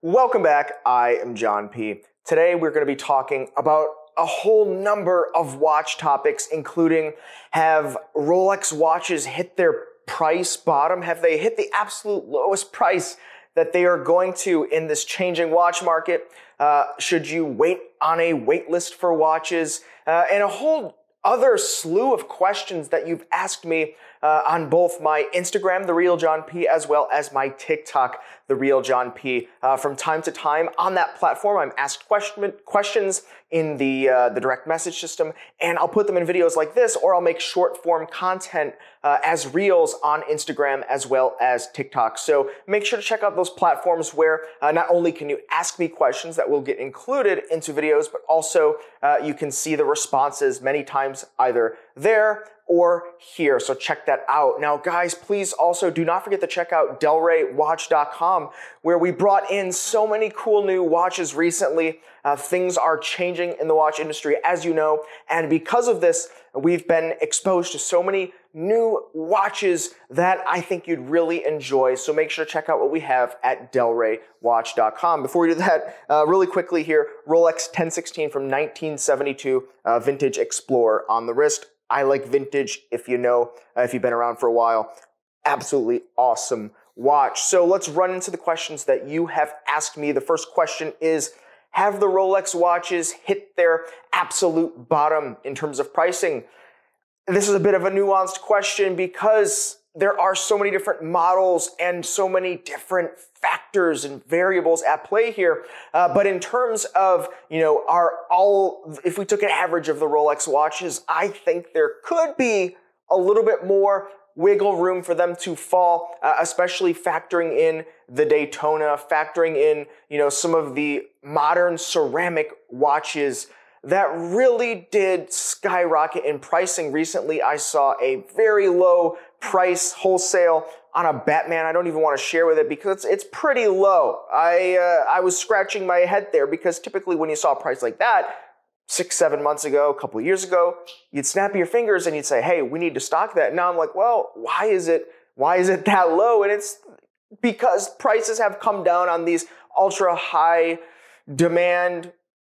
Welcome back. I am John P. Today we're going to be talking about a whole number of watch topics, including have Rolex watches hit their price bottom? Have they hit the absolute lowest price that they are going to in this changing watch market? Should you wait on a wait list for watches? And a whole other slew of questions that you've asked me on both my Instagram, The Real John P, as well as my TikTok, The Real John P. From time to time on that platform, I'm asked questions in the direct message system, and I'll put them in videos like this, or I'll make short form content as reels on Instagram as well as TikTok. So make sure to check out those platforms where not only can you ask me questions that will get included into videos, but also you can see the responses many times either there or here. So check that out. Now, guys, please also do not forget to check out delraywatch.com, where we brought in so many cool new watches recently. Things are changing in the watch industry, as you know, and because of this, we've been exposed to so many new watches that I think you'd really enjoy. So make sure to check out what we have at delraywatch.com. Before we do that, really quickly here, Rolex 1016 from 1972, Vintage Explorer on the wrist. I like vintage, if you know, if you've been around for a while. Absolutely awesome watch. So let's run into the questions that you have asked me. The first question is, have the Rolex watches hit their absolute bottom in terms of pricing? This is a bit of a nuanced question because there are so many different models and so many different factors and variables at play here. But in terms of, if we took an average of the Rolex watches, I think there could be a little bit more wiggle room for them to fall, especially factoring in the Daytona, factoring in, some of the modern ceramic watches that really did skyrocket in pricing. Recently, I saw a very low price wholesale on a Batman. I don't even want to share with it because it's pretty low. I was scratching my head there because typically when you saw a price like that 6-7 months ago, a couple of years ago, you'd snap your fingers and you'd say, hey, we need to stock that. Now I'm like, well, why is it that low? And it's because prices have come down on these ultra high demand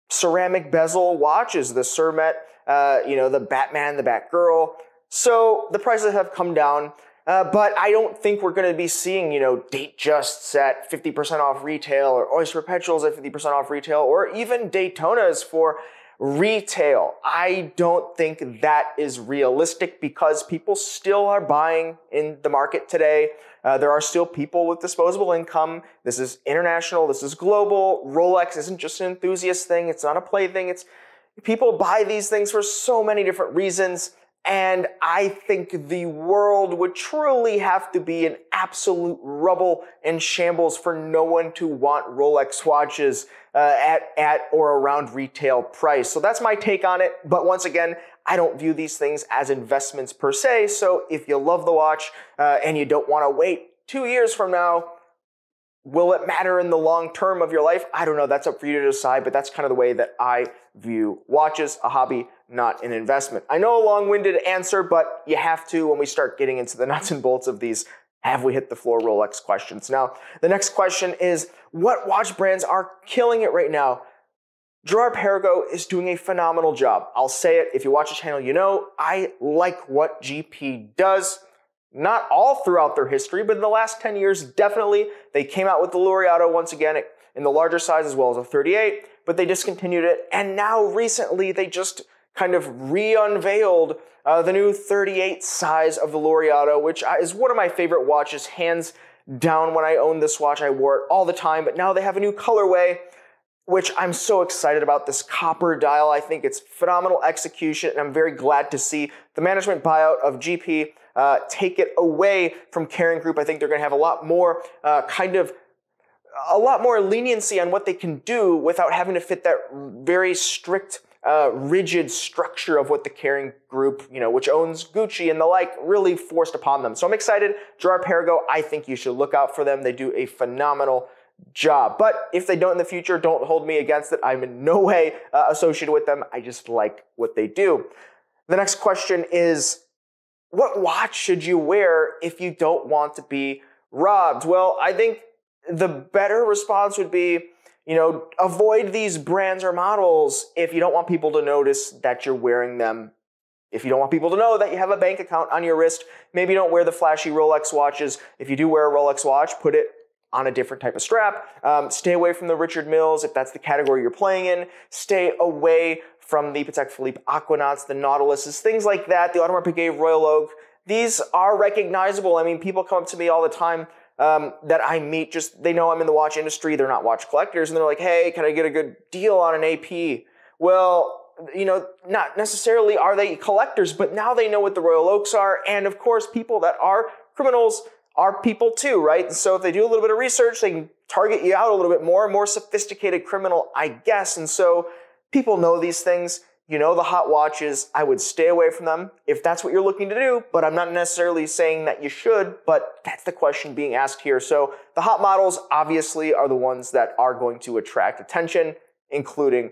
ceramic bezel watches, the Cermet, the Batman, the Batgirl. So the prices have come down, but I don't think we're going to be seeing, Datejusts at 50% off retail, or Oyster Perpetuals at 50% off retail, or even Daytonas for retail. I don't think that is realistic because people still are buying in the market today. There are still people with disposable income. This is international. This is global. Rolex isn't just an enthusiast thing. It's not a play thing. It's people buy these things for so many different reasons. And I think the world would truly have to be in absolute rubble and shambles for no one to want Rolex watches at or around retail price. So that's my take on it. But once again, I don't view these things as investments per se. So if you love the watch and you don't want to wait 2 years from now, will it matter in the long term of your life? I don't know. That's up for you to decide, but that's kind of the way that I view watches, a hobby, not an investment. I know a long-winded answer, but you have to when we start getting into the nuts and bolts of these have we hit the floor Rolex questions. Now, the next question is, what watch brands are killing it right now? Girard-Perregaux is doing a phenomenal job. I'll say it. If you watch the channel, you know I like what GP does. Not all throughout their history, but in the last 10 years, definitely. They came out with the Laureato once again in the larger size as well as a 38, but they discontinued it. And now recently, they just kind of re-unveiled the new 38 size of the Laureato, which is one of my favorite watches, hands down. When I owned this watch, I wore it all the time, but now they have a new colorway, which I'm so excited about, this copper dial. I think it's phenomenal execution, and I'm very glad to see the management buyout of GP take it away from Kering Group. I think they're going to have a lot more leniency on what they can do without having to fit that very strict, rigid structure of what the Kering Group, which owns Gucci and the like, really forced upon them. So I'm excited. Girard-Perregaux, I think you should look out for them. They do a phenomenal job. But if they don't in the future, don't hold me against it. I'm in no way associated with them. I just like what they do. The next question is, what watch should you wear if you don't want to be robbed? Well, I think the better response would be, avoid these brands or models if you don't want people to notice that you're wearing them. If you don't want people to know that you have a bank account on your wrist, maybe don't wear the flashy Rolex watches. If you do wear a Rolex watch, put it on a different type of strap. Stay away from the Richard Milles if that's the category you're playing in. Stay away from the Patek Philippe Aquanauts, the Nautiluses, things like that, the Audemars Piguet Royal Oak. These are recognizable. I mean, people come up to me all the time that I meet, they know I'm in the watch industry, they're not watch collectors, and they're like, hey, can I get a good deal on an AP? Well, not necessarily are they collectors, but now they know what the Royal Oaks are, and of course, people that are criminals are people too, right? And so if they do a little bit of research, they can target you out a little bit more sophisticated criminal, I guess, and so people know these things. The hot watches, I would stay away from them if that's what you're looking to do, but I'm not necessarily saying that you should, but that's the question being asked here. So the hot models obviously are the ones that are going to attract attention, including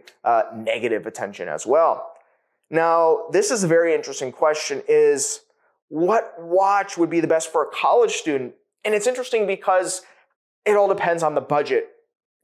negative attention as well. Now, this is a very interesting question, is what watch would be the best for a college student? And it's interesting because it all depends on the budget.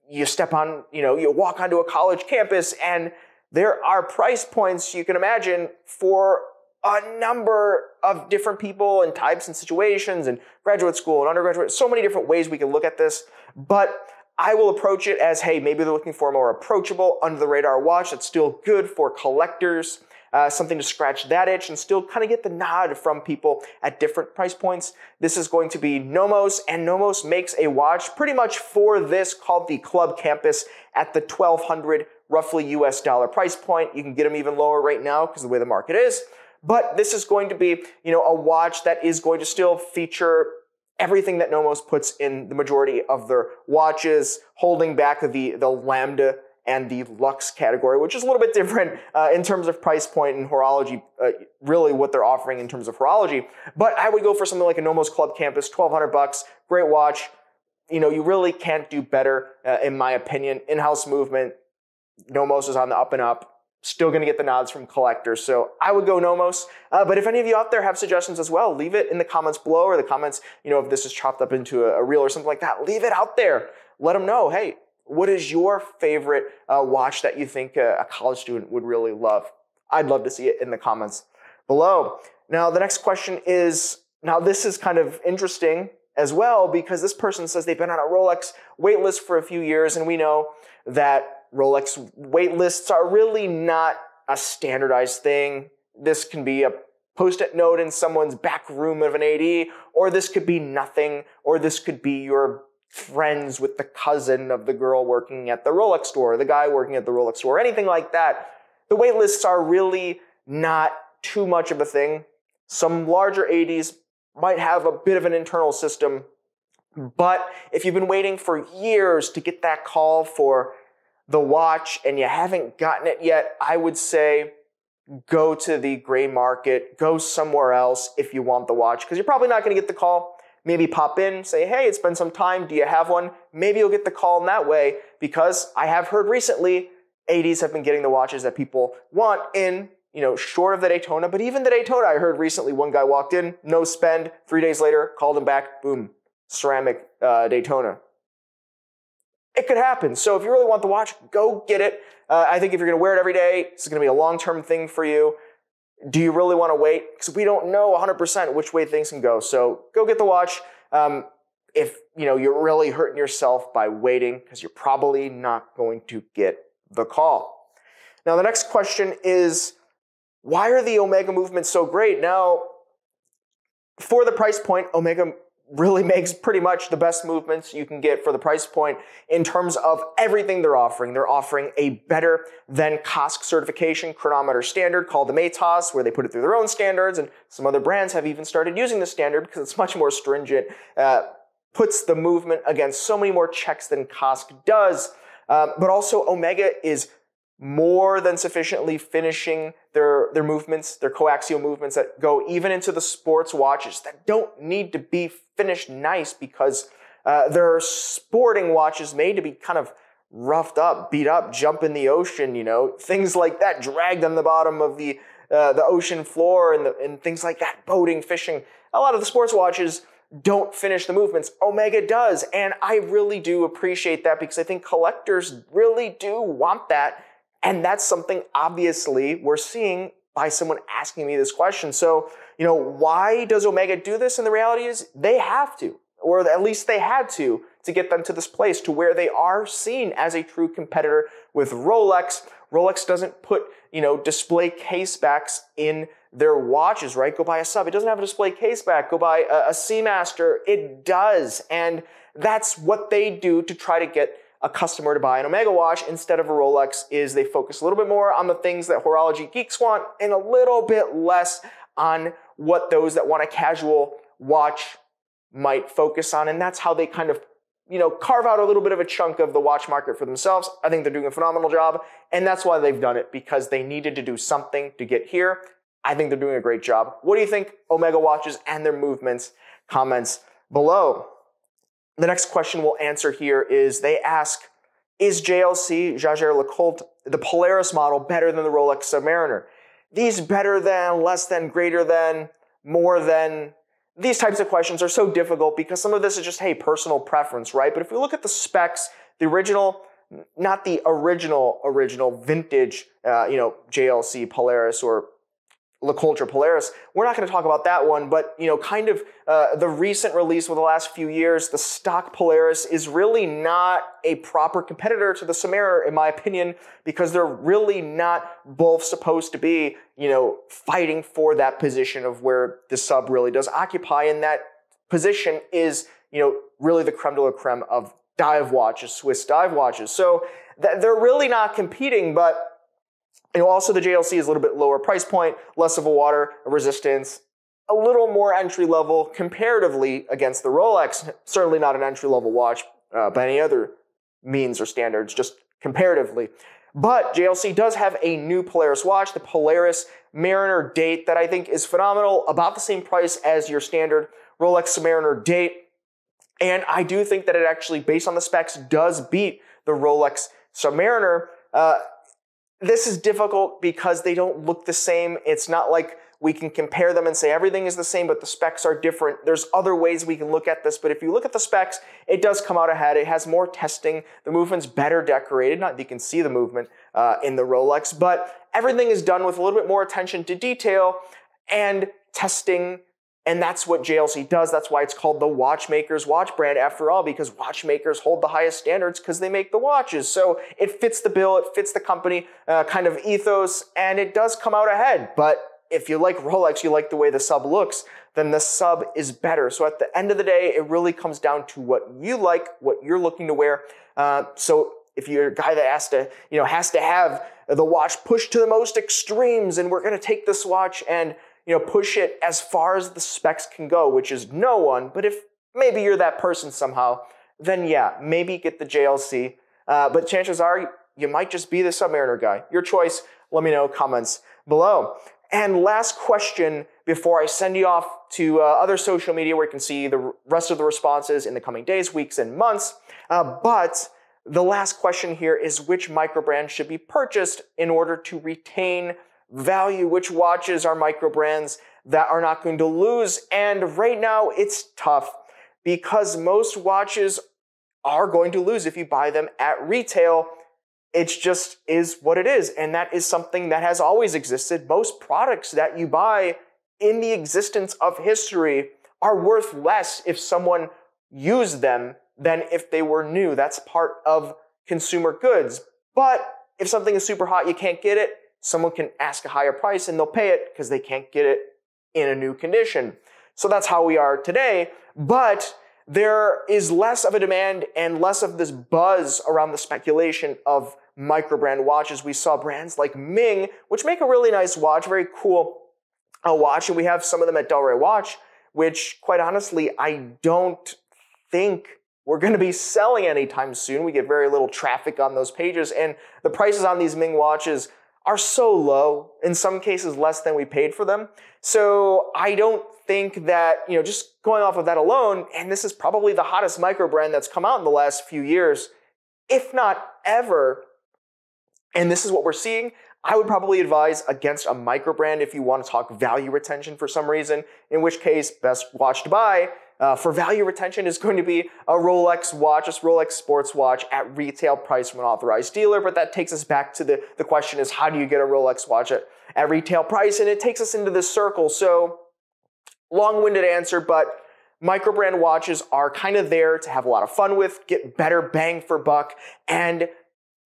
You step on, you walk onto a college campus and there are price points you can imagine for a number of different people and types and situations and graduate school and undergraduate, so many different ways we can look at this. But I will approach it as, hey, maybe they're looking for a more approachable, under the radar watch that's still good for collectors, something to scratch that itch and still kind of get the nod from people at different price points. This is going to be Nomos, and Nomos makes a watch pretty much for this called the Club Campus at the $1,200 roughly US dollar price point. You can get them even lower right now because of the way the market is. But this is going to be, a watch that is going to still feature everything that Nomos puts in the majority of their watches, holding back the Lambda and the Lux category, which is a little bit different in terms of price point and horology, really what they're offering in terms of horology. But I would go for something like a Nomos Club Campus, $1,200, great watch. You really can't do better, in my opinion. In-house movement, Nomos is on the up and up, still going to get the nods from collectors. So I would go Nomos. But if any of you out there have suggestions as well, leave it in the comments below, or the comments, if this is chopped up into a reel or something like that, leave it out there. Let them know, hey, what is your favorite watch that you think a college student would really love? I'd love to see it in the comments below. Now, the next question is, now this is kind of interesting as well, because this person says they've been on a Rolex wait list for a few years, and we know that Rolex wait lists are really not a standardized thing. This can be a post-it note in someone's back room of an AD, or this could be nothing, or this could be your friends with the cousin of the girl working at the Rolex store, or the guy working at the Rolex store, anything like that. The wait lists are really not too much of a thing. Some larger ADs might have a bit of an internal system, but if you've been waiting for years to get that call for the watch and you haven't gotten it yet, I would say go to the gray market, go somewhere else if you want the watch, because you're probably not going to get the call. Maybe pop in, say, hey, it's been some time, do you have one? Maybe you'll get the call in that way, because I have heard recently ADs have been getting the watches that people want in, short of the Daytona, but even the Daytona, I heard recently one guy walked in, no spend, 3 days later, called him back, boom, ceramic Daytona. It could happen. So if you really want the watch, go get it. I think if you're going to wear it every day, this is going to be a long-term thing for you. Do you really want to wait? Because we don't know 100% which way things can go. So go get the watch. If you're really hurting yourself by waiting, because you're probably not going to get the call. Now the next question is, why are the Omega movements so great? Now, for the price point, Omega really makes pretty much the best movements you can get for the price point in terms of everything they're offering. They're offering a better than COSC certification chronometer standard called the Matos, where they put it through their own standards, and some other brands have even started using the standard because it's much more stringent, puts the movement against so many more checks than COSC does. But also Omega is more than sufficiently finishing their movements, their coaxial movements that go even into the sports watches that don't need to be finished nice, because they're sporting watches made to be kind of roughed up, beat up, jump in the ocean, things like that, dragged on the bottom of the ocean floor and things like that, boating, fishing. A lot of the sports watches don't finish the movements. Omega does. And I really do appreciate that because I think collectors really do want that. And that's something obviously we're seeing by someone asking me this question. So, why does Omega do this? And the reality is they have to, or at least they had to get them to this place to where they are seen as a true competitor with Rolex. Rolex doesn't put, display case backs in their watches, right? Go buy a Sub. It doesn't have a display case back. Go buy a Seamaster. It does. And that's what they do to try to get a customer to buy an Omega watch instead of a Rolex. Is they focus a little bit more on the things that horology geeks want and a little bit less on what those that want a casual watch might focus on. And that's how they kind of, carve out a little bit of a chunk of the watch market for themselves. I think they're doing a phenomenal job. And that's why they've done it, because they needed to do something to get here. I think they're doing a great job. What do you think Omega watches and their movements? Comments below. The next question we'll answer here is they ask, is JLC, Jaeger-LeCoultre, the Polaris model better than the Rolex Submariner? These better than, less than, greater than, more than. These types of questions are so difficult because some of this is just, hey, personal preference, right? But if we look at the specs, the original, not the original vintage, JLC Polaris or LeCoultre Polaris, we're not going to talk about that one, but, kind of the recent release over the last few years, the stock Polaris is really not a proper competitor to the Submariner, in my opinion, because they're really not both supposed to be, fighting for that position of where the Sub really does occupy. And that position is, really the creme de la creme of dive watches, Swiss dive watches. So they're really not competing, but also the JLC is a little bit lower price point, less of a water resistance, a little more entry level comparatively against the Rolex. Certainly not an entry level watch by any other means or standards, just comparatively. But JLC does have a new Polaris watch, the Polaris Mariner Date, that I think is phenomenal, about the same price as your standard Rolex Submariner Date. And I do think that it actually, based on the specs, does beat the Rolex Submariner. This is difficult because they don't look the same. It's not like we can compare them and say everything is the same, but the specs are different. There's other ways we can look at this, but if you look at the specs, it does come out ahead. It has more testing. The movement's better decorated. Not that you can see the movement in the Rolex, but everything is done with a little bit more attention to detail and testing. And that's what JLC does. That's why it's called the watchmaker's watch brand after all, because watchmakers hold the highest standards because they make the watches. So it fits the bill, it fits the company kind of ethos, and it does come out ahead. But if you like Rolex, you like the way the Sub looks, then the Sub is better. So at the end of the day, it really comes down to what you like, what you're looking to wear. So if you're a guy that has to have the watch pushed to the most extremes, and we're going to take this watch and push it as far as the specs can go, which is no one. But if maybe you're that person somehow, then yeah, maybe get the JLC. But chances are you might just be the Submariner guy. Your choice. Let me know, comments below. And last question before I send you off to other social media where you can see the rest of the responses in the coming days, weeks, and months. But the last question here is, which microbrand should be purchased in order to retain value? Which watches are microbrands that are not going to lose? And right now it's tough because most watches are going to lose if you buy them at retail. It just is what it is. And that is something that has always existed. Most products that you buy in the existence of history are worth less if someone used them than if they were new. That's part of consumer goods. But if something is super hot, you can't get it, someone can ask a higher price and they'll pay it because they can't get it in a new condition. So that's how we are today. But there is less of a demand and less of this buzz around the speculation of microbrand watches. We saw brands like Ming, which make a really nice watch, very cool watch. And we have some of them at Delray Watch, which quite honestly, I don't think we're going to be selling anytime soon. We get very little traffic on those pages. And the prices on these Ming watches are so low, in some cases less than we paid for them. So I don't think that, just going off of that alone, and this is probably the hottest microbrand that's come out in the last few years, if not ever, and this is what we're seeing, I would probably advise against a microbrand if you want to talk value retention for some reason, in which case, best watch to buy for value retention is going to be a Rolex watch, a Rolex sports watch at retail price from an authorized dealer. But that takes us back to the question is, how do you get a Rolex watch at retail price? And it takes us into this circle. So long-winded answer, but microbrand watches are kind of there to have a lot of fun with, get better bang for buck, and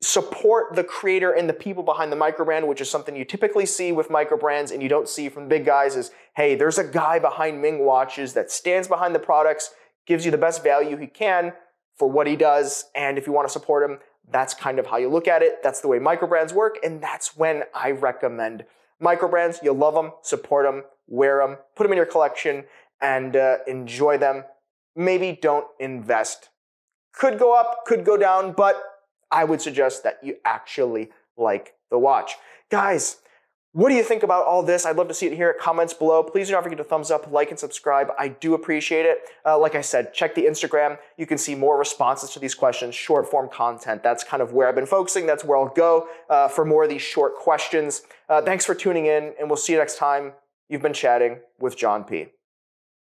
support the creator and the people behind the microbrand, which is something you typically see with microbrands and you don't see from the big guys is, hey, there's a guy behind Ming watches that stands behind the products, gives you the best value he can for what he does, and if you want to support him, that's kind of how you look at it. That's the way microbrands work, and that's when I recommend microbrands. You'll love them, support them, wear them, put them in your collection, and enjoy them. Maybe don't invest. Could go up, could go down, but I would suggest that you actually like the watch. Guys, what do you think about all this? I'd love to see it here. Comments below. Please do not forget to thumbs up, like, and subscribe. I do appreciate it. Like I said, check the Instagram. You can see more responses to these questions, short form content. That's kind of where I've been focusing. That's where I'll go for more of these short questions. Thanks for tuning in, and we'll see you next time. You've been chatting with John P.